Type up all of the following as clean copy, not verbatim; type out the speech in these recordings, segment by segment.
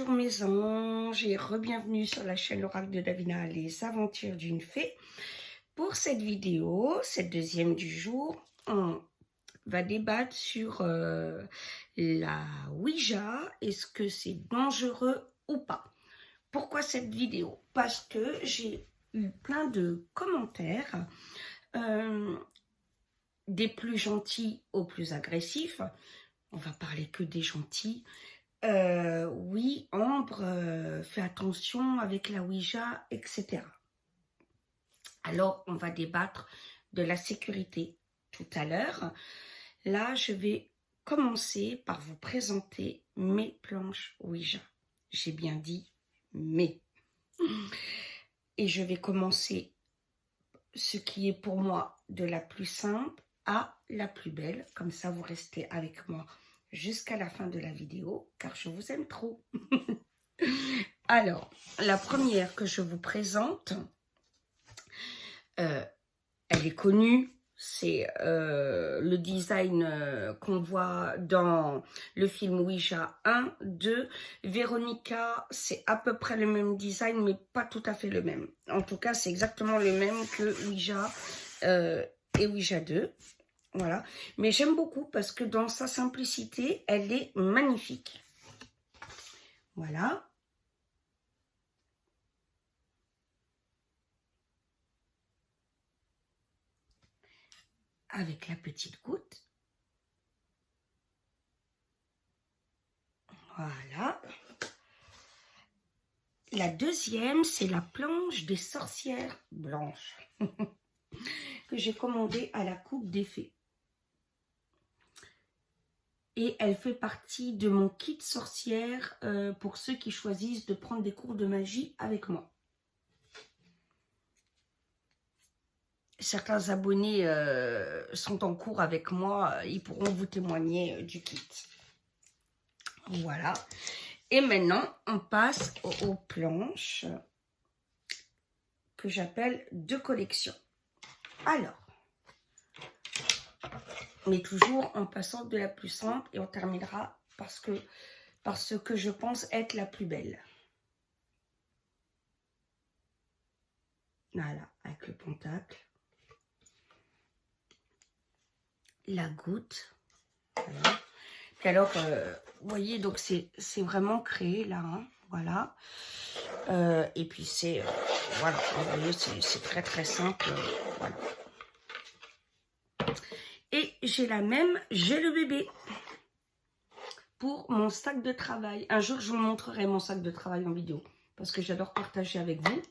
Bonjour mes anges et re-bienvenue sur la chaîne L'Oracle de Davina, les aventures d'une fée. Pour cette vidéo, cette deuxième du jour, on va débattre sur la Ouija. Est-ce que c'est dangereux ou pas? Pourquoi cette vidéo? Parce que j'ai eu plein de commentaires, des plus gentils aux plus agressifs. On va parler que des gentils. Oui, Ambre, fais attention avec la Ouija, etc. Alors, on va débattre de la sécurité tout à l'heure. Là, je vais commencer par vous présenter mes planches Ouija. J'ai bien dit mes. Et je vais commencer ce qui est pour moi de la plus simple à la plus belle. Comme ça, vous restez avec moi jusqu'à la fin de la vidéo, car je vous aime trop. Alors, la première que je vous présente, elle est connue, c'est le design qu'on voit dans le film Ouija 1, 2. Véronica, c'est à peu près le même design, mais pas tout à fait le même. En tout cas, c'est exactement le même que Ouija et Ouija 2. Voilà. Mais j'aime beaucoup parce que dans sa simplicité, elle est magnifique. Voilà. Avec la petite goutte. Voilà. La deuxième, c'est la planche des sorcières blanches que j'ai commandée à la Coupe des Fées. Et elle fait partie de mon kit sorcière pour ceux qui choisissent de prendre des cours de magie avec moi. Certains abonnés sont en cours avec moi, ils pourront vous témoigner du kit. Voilà. Et maintenant, on passe aux planches que j'appelle de collection. Alors, mais toujours en passant de la plus simple et on terminera par ce que je pense être la plus belle. Voilà, avec le pentacle. La goutte. Voilà. Puis alors, vous voyez, donc c'est vraiment créé là, hein, voilà. Et puis c'est, voilà, vous voyez, c'est très très simple, voilà. Et j'ai la même, j'ai le bébé pour mon sac de travail. Un jour, je vous montrerai mon sac de travail en vidéo parce que j'adore partager avec vous.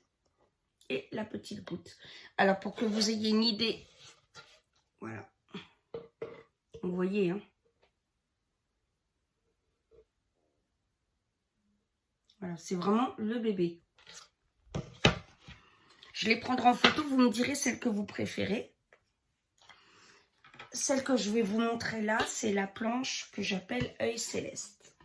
Et la petite goutte. Alors, pour que vous ayez une idée, voilà. Vous voyez, hein. Voilà, c'est vraiment le bébé. Je les prendrai en photo, vous me direz celle que vous préférez. Celle que je vais vous montrer là, c'est la planche que j'appelle œil céleste.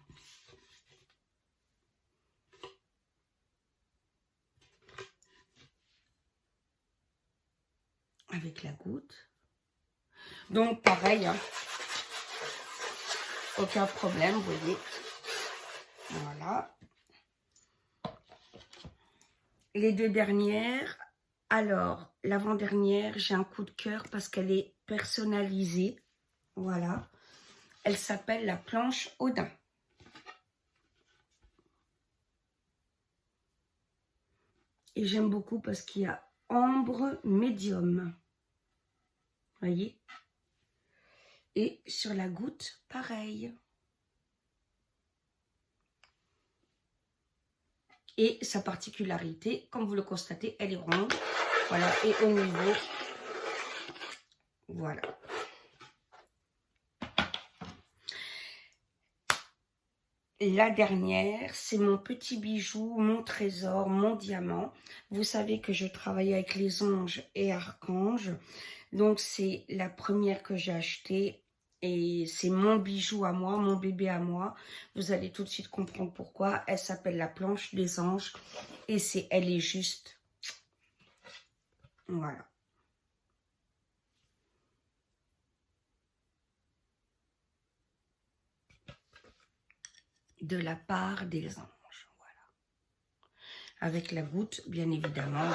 Avec la goutte. Donc, pareil, hein. Aucun problème, vous voyez. Voilà. Les deux dernières. Alors, l'avant-dernière, j'ai un coup de cœur parce qu'elle est personnalisée. Voilà. Elle s'appelle la planche Odin. Et j'aime beaucoup parce qu'il y a ambre médium. Voyez? Et sur la goutte, pareil. Et sa particularité, comme vous le constatez, elle est ronde. Voilà, et au niveau, voilà. La dernière, c'est mon petit bijou, mon trésor, mon diamant. Vous savez que je travaille avec les anges et archanges. Donc, c'est la première que j'ai achetée. Et c'est mon bijou à moi, mon bébé à moi. Vous allez tout de suite comprendre pourquoi. Elle s'appelle la planche des anges. Et elle est juste. Voilà. De la part des anges. avec la goutte, bien évidemment.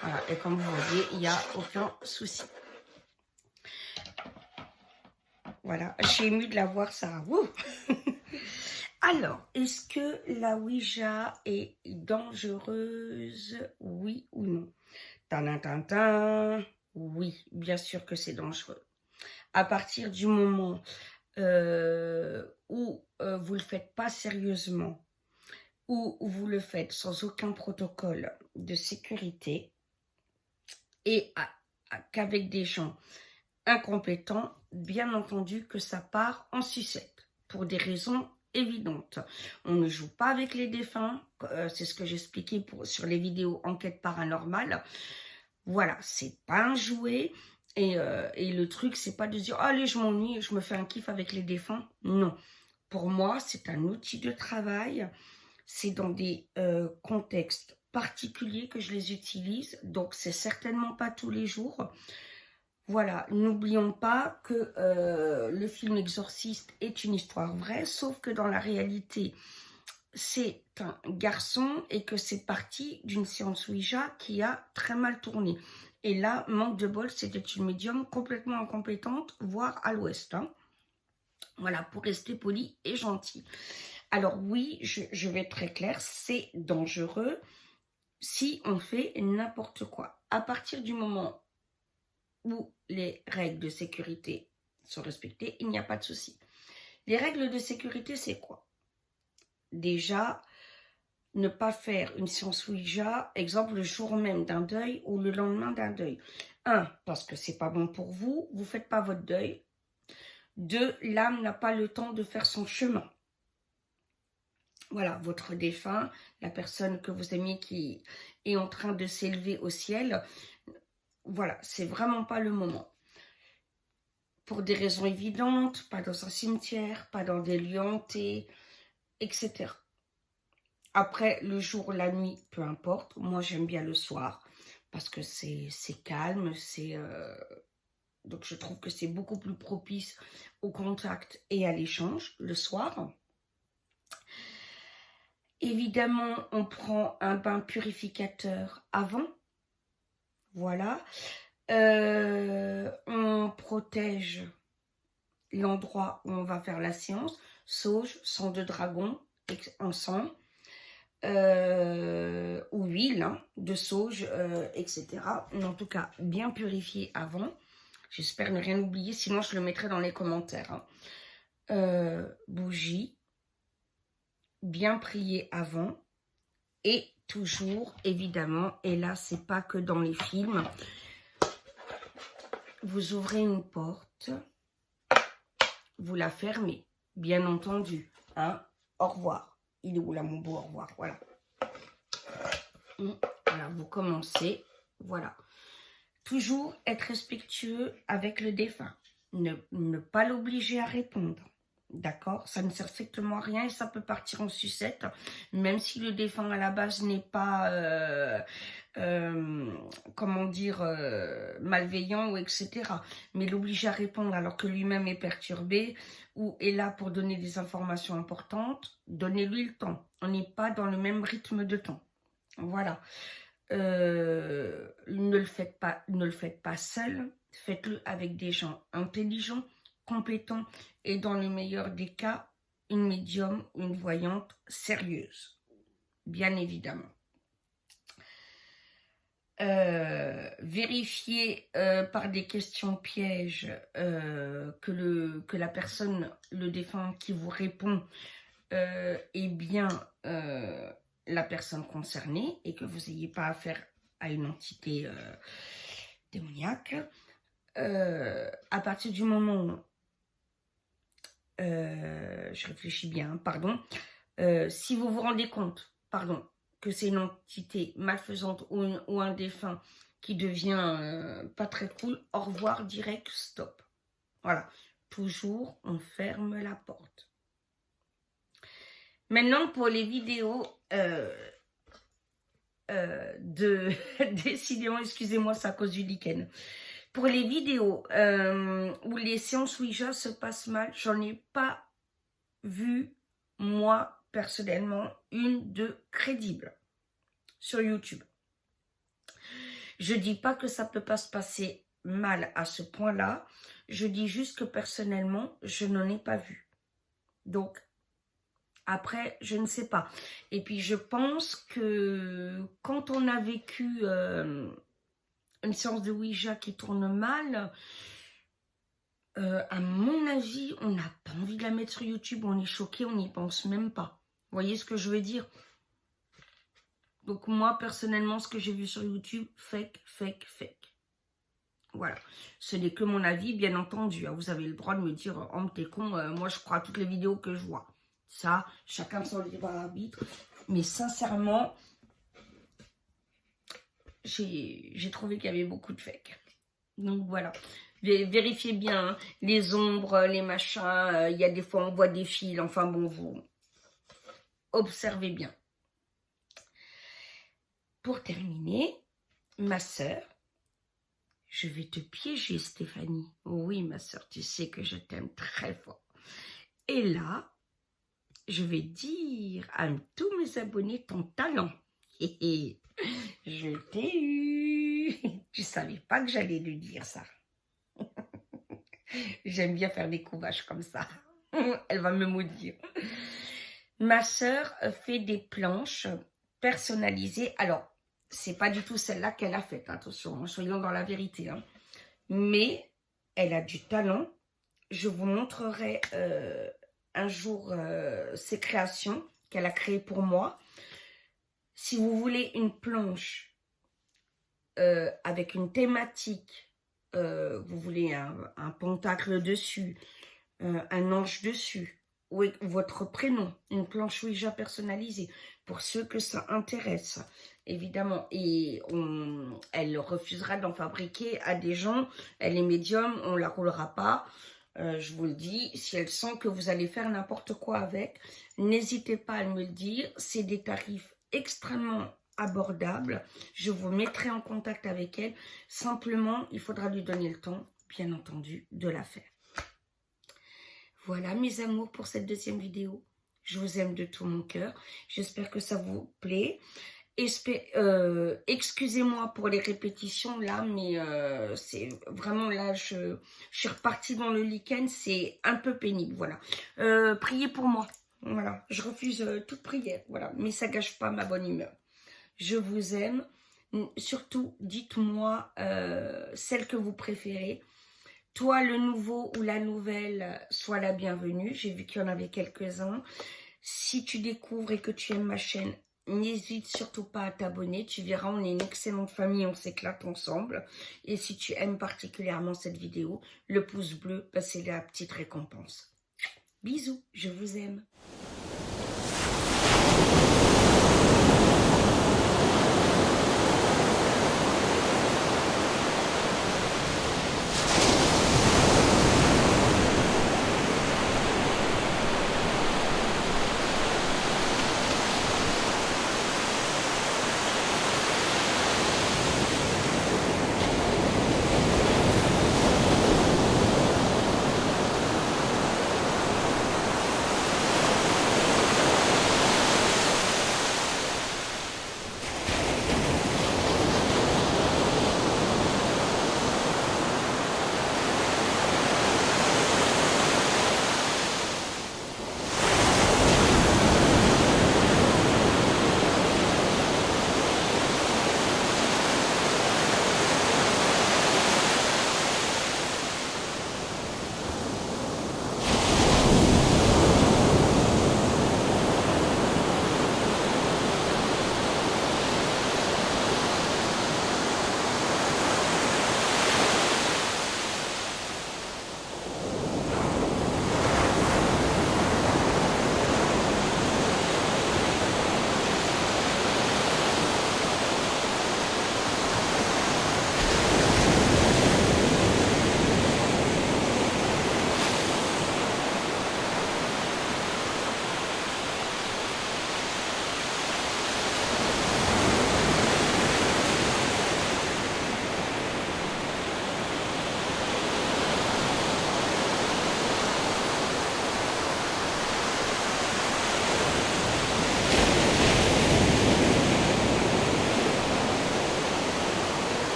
Voilà, et comme vous voyez, il n'y a aucun souci. Voilà, je suis émue de la voir, Sarah. Alors, est-ce que la Ouija est dangereuse, oui ou non? Tadam. Oui, bien sûr que c'est dangereux. À partir du moment où vous ne le faites pas sérieusement, ou vous le faites sans aucun protocole de sécurité, et qu'avec des gens incompétents, bien entendu que ça part en sucette, pour des raisons évidentes. On ne joue pas avec les défunts, c'est ce que j'expliquais sur les vidéos enquête paranormale. Voilà, c'est pas un jouet, et le truc, c'est pas de dire « Allez, je m'ennuie, je me fais un kiff avec les défunts ». Non, pour moi, c'est un outil de travail, c'est dans des contextes particuliers que je les utilise, donc c'est certainement pas tous les jours. Voilà, n'oublions pas que le film Exorciste est une histoire vraie, sauf que dans la réalité, c'est un garçon et que c'est parti d'une séance Ouija qui a très mal tourné. Et là, manque de bol, c'était une médium complètement incompétente, voire à l'ouest. Hein. Voilà, pour rester poli et gentil. Alors oui, je vais être très claire, c'est dangereux si on fait n'importe quoi. À partir du moment où les règles de sécurité sont respectées, il n'y a pas de souci. Les règles de sécurité, c'est quoi? Déjà, ne pas faire une séance Ouija, exemple, le jour même d'un deuil ou le lendemain d'un deuil. 1, parce que c'est pas bon pour vous, vous faites pas votre deuil. 2, l'âme n'a pas le temps de faire son chemin. Voilà, votre défunt, la personne que vous aimiez qui est en train de s'élever au ciel, voilà, c'est vraiment pas le moment. Pour des raisons évidentes, pas dans un cimetière, pas dans des lieux hantés, etc. Après, le jour, la nuit, peu importe. Moi, j'aime bien le soir parce que c'est calme. Donc, je trouve que c'est beaucoup plus propice au contact et à l'échange le soir. Évidemment, on prend un bain purificateur avant. Voilà. On protège l'endroit où on va faire la séance. Sauge, sang de dragon, encens. Ou huile hein, de sauge, etc. Mais en tout cas, bien purifié avant. J'espère ne rien oublier, sinon je le mettrai dans les commentaires. Hein. Bougie, bien prier avant. Et toujours, évidemment, et là, c'est pas que dans les films, vous ouvrez une porte, vous la fermez, bien entendu. Hein. Au revoir. Il est où là, mon beau au revoir? Voilà. Voilà, vous commencez. Voilà. Toujours être respectueux avec le défunt. Ne pas l'obliger à répondre. D'accord? Ça ne sert strictement à rien et ça peut partir en sucette. Même si le défunt à la base n'est pas, comment dire, malveillant ou etc. Mais l'obliger à répondre alors que lui-même est perturbé ou est là pour donner des informations importantes, donnez-lui le temps. On n'est pas dans le même rythme de temps. Voilà. Ne le faites pas seul, faites-le avec des gens intelligents, compétents et dans le meilleur des cas, une médium, une voyante sérieuse, bien évidemment. Vérifiez par des questions pièges que la personne, le défunt qui vous répond est bien la personne concernée et que vous n'ayez pas affaire à une entité démoniaque. À partir du moment où, je réfléchis bien, pardon, si vous vous rendez compte, pardon, que c'est une entité malfaisante ou un défunt qui devient pas très cool, au revoir, direct, stop. Voilà, toujours on ferme la porte. Maintenant, pour les vidéos décidément, excusez-moi, c'est à cause du lichen. Pour les vidéos où les séances Ouija se passent mal, j'en ai pas vu, moi, personnellement, une de crédible. sur YouTube. Je dis pas que ça peut pas se passer mal à ce point-là. Je dis juste que personnellement, je n'en ai pas vu. Donc, après, je ne sais pas. Et puis, je pense que quand on a vécu une séance de Ouija qui tourne mal, à mon avis, on n'a pas envie de la mettre sur YouTube. On est choqué, on n'y pense même pas. Vous voyez ce que je veux dire? Donc moi, personnellement, ce que j'ai vu sur YouTube, fake. Voilà. Ce n'est que mon avis, bien entendu. Vous avez le droit de me dire, oh, t'es con, moi je crois à toutes les vidéos que je vois. Ça, chacun son libre arbitre. Mais sincèrement, j'ai trouvé qu'il y avait beaucoup de fake. Donc voilà. Vérifiez bien, hein, les ombres, les machins. Il y a des fois, on voit des fils. Enfin bon, vous observez bien. Pour terminer, ma sœur, je vais te piéger, Stéphanie. Oui, ma sœur, tu sais que je t'aime très fort. Et là, je vais dire à tous mes abonnés ton talent. Je t'ai eu. Tu savais pas que j'allais lui dire ça. J'aime bien faire des couvages comme ça. Elle va me maudire. Ma sœur fait des planches personnalisées. Alors, c'est pas du tout celle-là qu'elle a faite. Attention, soyons dans la vérité. Hein. Mais elle a du talent. Je vous montrerai un jour ses créations qu'elle a créées pour moi. Si vous voulez une planche avec une thématique, vous voulez un pentacle dessus, un ange dessus, ou votre prénom, une planche Ouija personnalisée, pour ceux que ça intéresse, évidemment. Et elle refusera d'en fabriquer à des gens, elle est médium, on ne la roulera pas. Je vous le dis, si elle sent que vous allez faire n'importe quoi avec, n'hésitez pas à me le dire. C'est des tarifs extrêmement abordables. Je vous mettrai en contact avec elle. Simplement, il faudra lui donner le temps, bien entendu, de la faire. Voilà mes amours pour cette deuxième vidéo. Je vous aime de tout mon cœur. J'espère que ça vous plaît. Excusez-moi pour les répétitions là, mais c'est vraiment là, je suis repartie dans le lichen, c'est un peu pénible, voilà. Priez pour moi, voilà. Je refuse toute prière, voilà, mais ça gâche pas ma bonne humeur. Je vous aime. Surtout, dites-moi celle que vous préférez. Toi, le nouveau ou la nouvelle, sois la bienvenue. J'ai vu qu'il y en avait quelques-uns. Si tu découvres et que tu aimes ma chaîne, n'hésite surtout pas à t'abonner. Tu verras, on est une excellente famille, on s'éclate ensemble. Et si tu aimes particulièrement cette vidéo, le pouce bleu, c'est la petite récompense. Bisous, je vous aime.